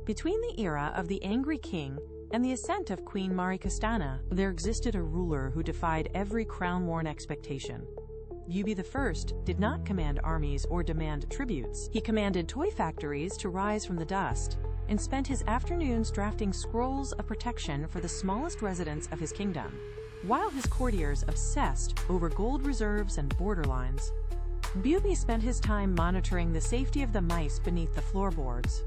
Between the era of the Angry King and the ascent of Queen Maricastana, there existed a ruler who defied every crown-worn expectation. Buby I did not command armies or demand tributes. He commanded toy factories to rise from the dust and spent his afternoons drafting scrolls of protection for the smallest residents of his kingdom, while his courtiers obsessed over gold reserves and borderlines. Buby spent his time monitoring the safety of the mice beneath the floorboards.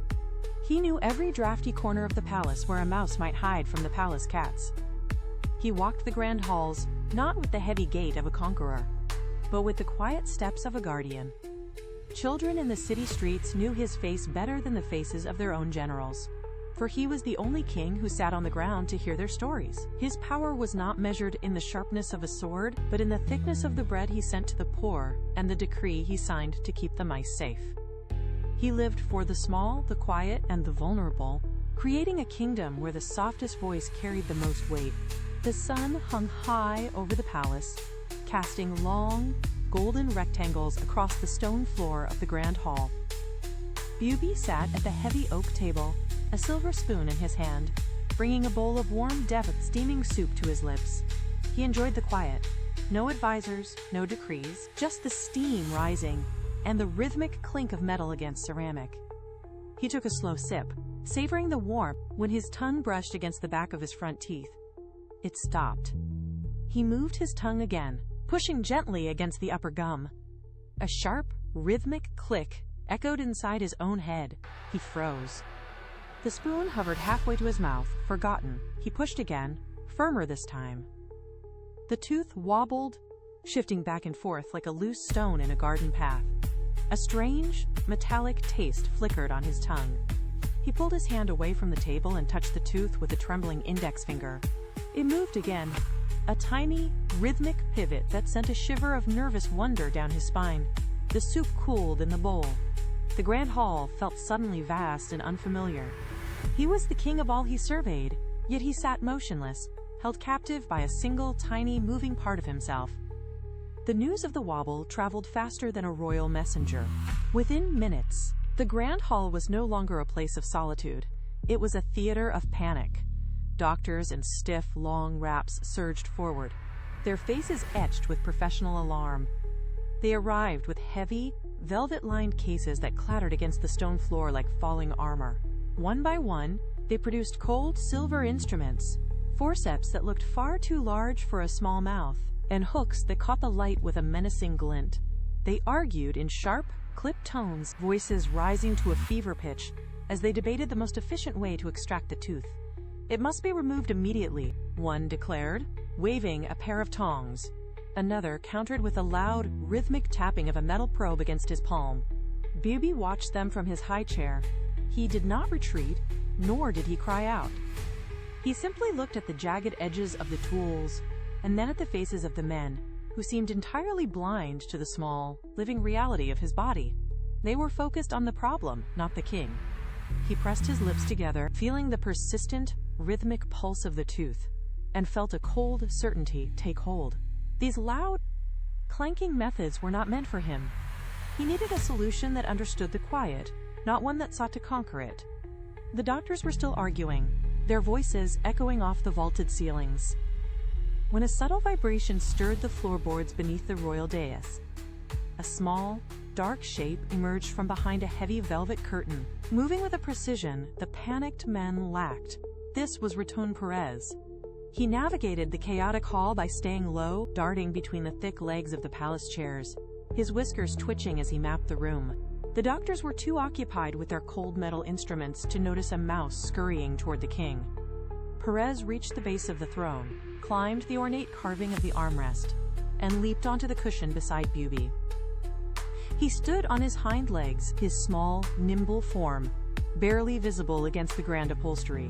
He knew every drafty corner of the palace where a mouse might hide from the palace cats. He walked the grand halls, not with the heavy gait of a conqueror, but with the quiet steps of a guardian. Children in the city streets knew his face better than the faces of their own generals, for he was the only king who sat on the ground to hear their stories. His power was not measured in the sharpness of a sword, but in the thickness of the bread he sent to the poor and the decree he signed to keep the mice safe. He lived for the small, the quiet, and the vulnerable, creating a kingdom where the softest voice carried the most weight. The sun hung high over the palace, casting long, golden rectangles across the stone floor of the grand hall. Buby sat at the heavy oak table, a silver spoon in his hand, bringing a bowl of warm, steaming soup to his lips. He enjoyed the quiet. No advisors, no decrees, just the steam rising and the rhythmic clink of metal against ceramic. He took a slow sip, savoring the warmth when his tongue brushed against the back of his front teeth. It stopped. He moved his tongue again, pushing gently against the upper gum. A sharp, rhythmic click echoed inside his own head. He froze. The spoon hovered halfway to his mouth, forgotten. He pushed again, firmer this time. The tooth wobbled, shifting back and forth like a loose stone in a garden path. A strange, metallic taste flickered on his tongue. He pulled his hand away from the table and touched the tooth with a trembling index finger. It moved again, a tiny, rhythmic pivot that sent a shiver of nervous wonder down his spine. The soup cooled in the bowl. The grand hall felt suddenly vast and unfamiliar. He was the king of all he surveyed, yet he sat motionless, held captive by a single, tiny, moving part of himself. The news of the wobble traveled faster than a royal messenger. Within minutes, the grand hall was no longer a place of solitude. It was a theater of panic. Doctors in stiff, long wraps surged forward, their faces etched with professional alarm. They arrived with heavy, velvet-lined cases that clattered against the stone floor like falling armor. One by one, they produced cold silver instruments, forceps that looked far too large for a small mouth, and hooks that caught the light with a menacing glint. They argued in sharp, clipped tones, voices rising to a fever pitch, as they debated the most efficient way to extract the tooth. It must be removed immediately, one declared, waving a pair of tongs. Another countered with a loud, rhythmic tapping of a metal probe against his palm. Buby watched them from his high chair. He did not retreat, nor did he cry out. He simply looked at the jagged edges of the tools, and then at the faces of the men, who seemed entirely blind to the small, living reality of his body. They were focused on the problem, not the king. He pressed his lips together, feeling the persistent, rhythmic pulse of the tooth, and felt a cold certainty take hold. These loud, clanking methods were not meant for him. He needed a solution that understood the quiet, not one that sought to conquer it. The doctors were still arguing, their voices echoing off the vaulted ceilings, when a subtle vibration stirred the floorboards beneath the royal dais. A small, dark shape emerged from behind a heavy velvet curtain, moving with a precision the panicked men lacked. This was Raton Perez. He navigated the chaotic hall by staying low, darting between the thick legs of the palace chairs, his whiskers twitching as he mapped the room. The doctors were too occupied with their cold metal instruments to notice a mouse scurrying toward the king. Perez reached the base of the throne, climbed the ornate carving of the armrest, and leaped onto the cushion beside Buby. He stood on his hind legs, his small, nimble form barely visible against the grand upholstery.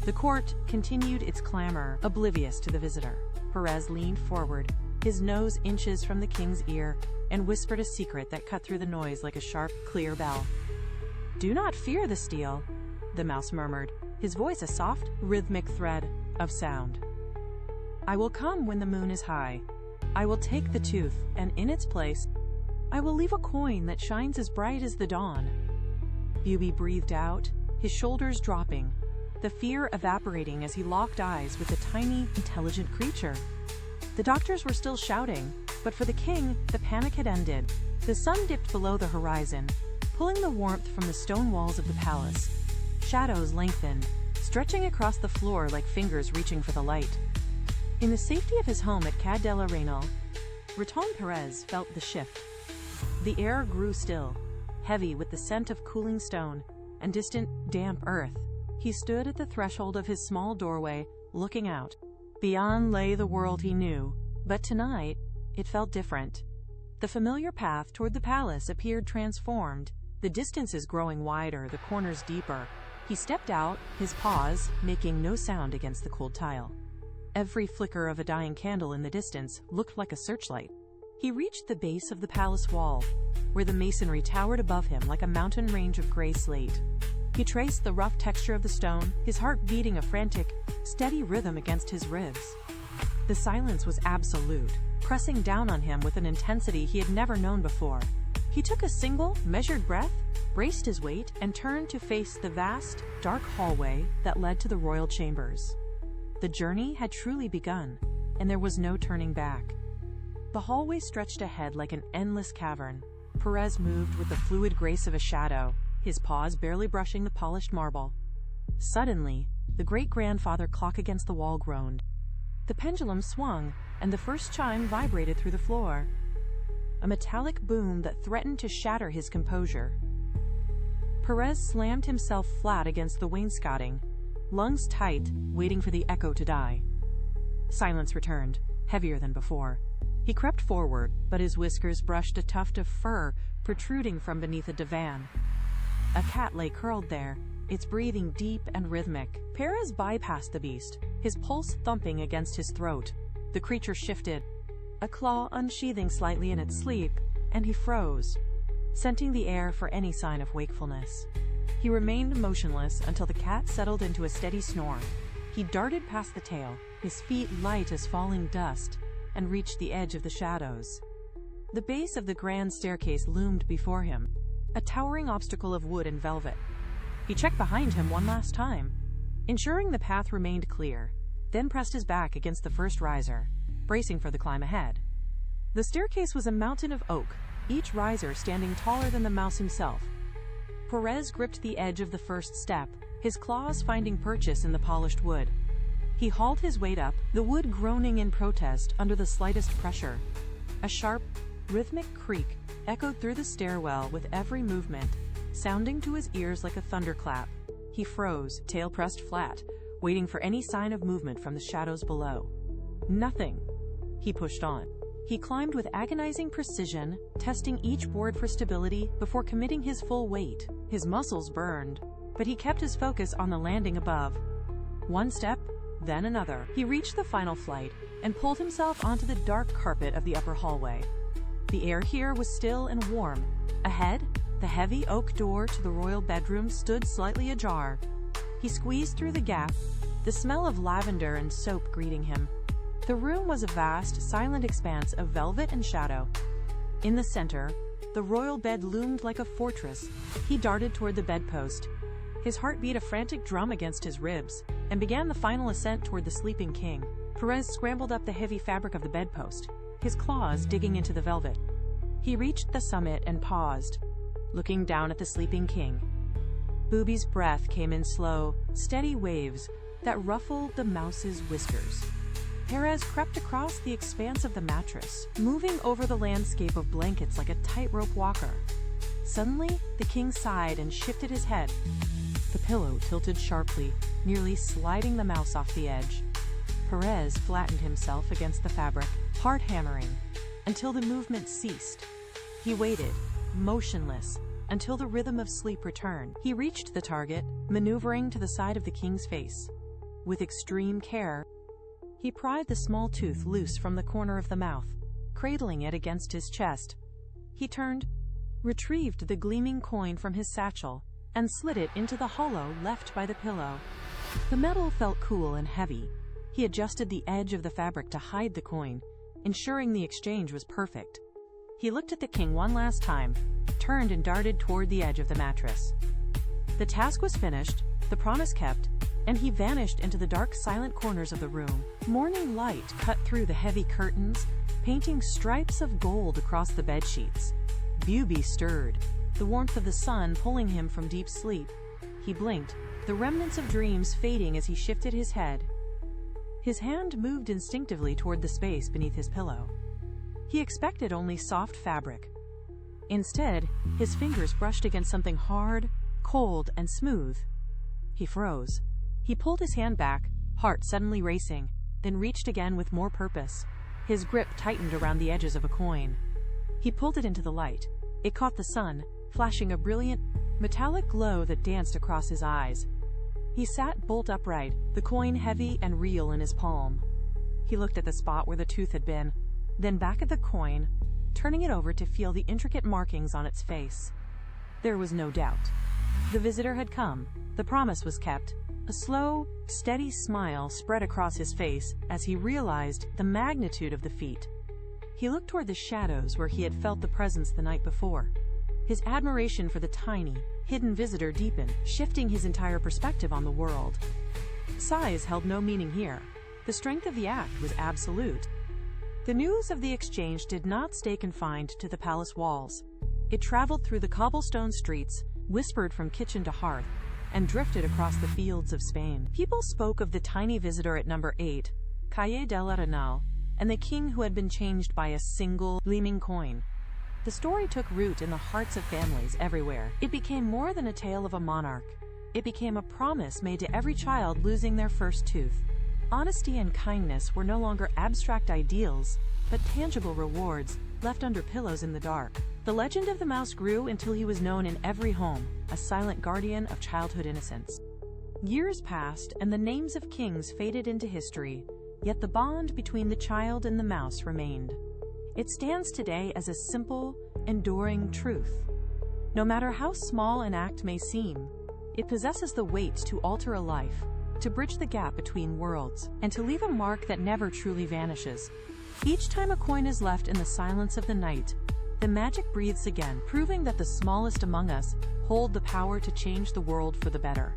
The court continued its clamor, oblivious to the visitor. Perez leaned forward, his nose inches from the king's ear, and whispered a secret that cut through the noise like a sharp, clear bell. "Do not fear the steel," the mouse murmured, his voice a soft, rhythmic thread of sound. "I will come when the moon is high. I will take the tooth, and in its place, I will leave a coin that shines as bright as the dawn." Buby breathed out, his shoulders dropping, the fear evaporating as he locked eyes with the tiny, intelligent creature. The doctors were still shouting, but for the king, the panic had ended. The sun dipped below the horizon, pulling the warmth from the stone walls of the palace. Shadows lengthened, stretching across the floor like fingers reaching for the light. In the safety of his home at Cad de la Reynal, Raton Perez felt the shift. The air grew still, heavy with the scent of cooling stone and distant, damp earth. He stood at the threshold of his small doorway, looking out. Beyond lay the world he knew, but tonight, it felt different. The familiar path toward the palace appeared transformed, the distances growing wider, the corners deeper. He stepped out, his paws making no sound against the cold tile. Every flicker of a dying candle in the distance looked like a searchlight. He reached the base of the palace wall, where the masonry towered above him like a mountain range of gray slate. He traced the rough texture of the stone, his heart beating a frantic, steady rhythm against his ribs. The silence was absolute, pressing down on him with an intensity he had never known before. He took a single, measured breath, braced his weight, and turned to face the vast, dark hallway that led to the royal chambers. The journey had truly begun, and there was no turning back. The hallway stretched ahead like an endless cavern. Perez moved with the fluid grace of a shadow, his paws barely brushing the polished marble. Suddenly, the great-grandfather clock against the wall groaned. The pendulum swung, and the first chime vibrated through the floor. A metallic boom that threatened to shatter his composure. Perez slammed himself flat against the wainscoting, lungs tight, waiting for the echo to die. Silence returned, heavier than before. He crept forward, but his whiskers brushed a tuft of fur protruding from beneath a divan. A cat lay curled there, its breathing deep and rhythmic. Perez bypassed the beast, his pulse thumping against his throat. The creature shifted, a claw unsheathing slightly in its sleep, and he froze, scenting the air for any sign of wakefulness. He remained motionless until the cat settled into a steady snore. He darted past the tail, his feet light as falling dust, and reached the edge of the shadows. The base of the grand staircase loomed before him, a towering obstacle of wood and velvet. He checked behind him one last time, ensuring the path remained clear, then pressed his back against the first riser, bracing for the climb ahead. The staircase was a mountain of oak, each riser standing taller than the mouse himself. Perez gripped the edge of the first step, his claws finding purchase in the polished wood. He hauled his weight up, the wood groaning in protest under the slightest pressure. A sharp, rhythmic creak echoed through the stairwell with every movement, sounding to his ears like a thunderclap. He froze, tail pressed flat, waiting for any sign of movement from the shadows below. Nothing. He pushed on. He climbed with agonizing precision, testing each board for stability before committing his full weight. His muscles burned, but he kept his focus on the landing above. One step, then another. He reached the final flight and pulled himself onto the dark carpet of the upper hallway. The air here was still and warm. Ahead, the heavy oak door to the royal bedroom stood slightly ajar. He squeezed through the gap, the smell of lavender and soap greeting him. The room was a vast, silent expanse of velvet and shadow. In the center, the royal bed loomed like a fortress. He darted toward the bedpost. His heart beat a frantic drum against his ribs, and began the final ascent toward the sleeping king. Perez scrambled up the heavy fabric of the bedpost, his claws digging into the velvet. He reached the summit and paused, looking down at the sleeping king. Buby's breath came in slow, steady waves that ruffled the mouse's whiskers. Perez crept across the expanse of the mattress, moving over the landscape of blankets like a tightrope walker. Suddenly, the king sighed and shifted his head. The pillow tilted sharply, nearly sliding the mouse off the edge. Perez flattened himself against the fabric, heart hammering, until the movement ceased. He waited, motionless, until the rhythm of sleep returned. He reached the target, maneuvering to the side of the king's face. With extreme care, he pried the small tooth loose from the corner of the mouth, cradling it against his chest. He turned, retrieved the gleaming coin from his satchel, and slid it into the hollow left by the pillow. The metal felt cool and heavy. He adjusted the edge of the fabric to hide the coin, ensuring the exchange was perfect. He looked at the king one last time, turned and darted toward the edge of the mattress. The task was finished, the promise kept, and he vanished into the dark, silent corners of the room. Morning light cut through the heavy curtains, painting stripes of gold across the bedsheets. Buby stirred, the warmth of the sun pulling him from deep sleep. He blinked, the remnants of dreams fading as he shifted his head. His hand moved instinctively toward the space beneath his pillow. He expected only soft fabric. Instead, his fingers brushed against something hard, cold, and smooth. He froze. He pulled his hand back, heart suddenly racing, then reached again with more purpose. His grip tightened around the edges of a coin. He pulled it into the light. It caught the sun, flashing a brilliant, metallic glow that danced across his eyes. He sat bolt upright, the coin heavy and real in his palm. He looked at the spot where the tooth had been, then back at the coin, turning it over to feel the intricate markings on its face. There was no doubt. The visitor had come. The promise was kept. A slow, steady smile spread across his face as he realized the magnitude of the feat. He looked toward the shadows where he had felt the presence the night before. His admiration for the tiny, hidden visitor deepened, shifting his entire perspective on the world. Size held no meaning here. The strength of the act was absolute. The news of the exchange did not stay confined to the palace walls. It traveled through the cobblestone streets, whispered from kitchen to hearth, and drifted across the fields of Spain. People spoke of the tiny visitor at number 8, Calle del Arenal, and the king who had been changed by a single gleaming coin. The story took root in the hearts of families everywhere. It became more than a tale of a monarch. It became a promise made to every child losing their first tooth. Honesty and kindness were no longer abstract ideals, but tangible rewards left under pillows in the dark. The legend of the mouse grew until he was known in every home, a silent guardian of childhood innocence. Years passed and the names of kings faded into history, yet the bond between the child and the mouse remained. It stands today as a simple, enduring truth. No matter how small an act may seem, it possesses the weight to alter a life, to bridge the gap between worlds, and to leave a mark that never truly vanishes. Each time a coin is left in the silence of the night, the magic breathes again, proving that the smallest among us hold the power to change the world for the better.